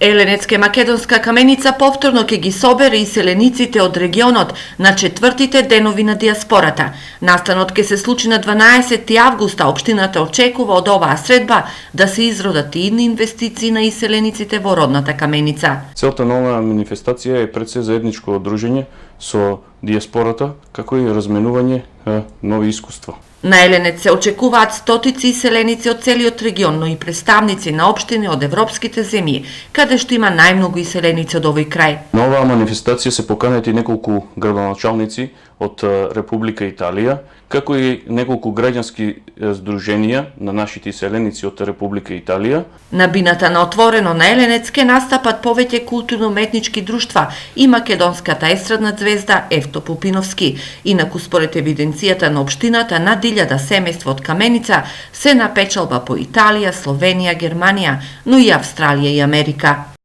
Еленецке македонска каменица повторно ќе ги собере иселениците од регионот на четвртите денови на диаспората. Настанот ќе се случи на 12 августа. Општината очекува од оваа средба да се изродат и идни инвестиции на иселениците во родната каменица. Целта на оваа манифестација е пред се заедничко одружење со диаспората, како и разменување нови искуства. На Еленец се очекуваат стотици иселеници од целиот регион, но и представници на општини од европските земји, каде што има најмногу иселеници од овој крај. На оваа манифестација се поканети неколку градоначалници од Република Италија, како и неколку граѓански здруженија на нашите иселеници од Република Италија. На бината на отворено на Еленец ке настапат повеќе културно-уметнички друштва и македонската естрадна звезда Евто Пупиновски. Инаку според евиденцијата на општината над 1000 семејства од Каменица се на печалба по Италија, Словенија, Германија, но и Австралија и Америка.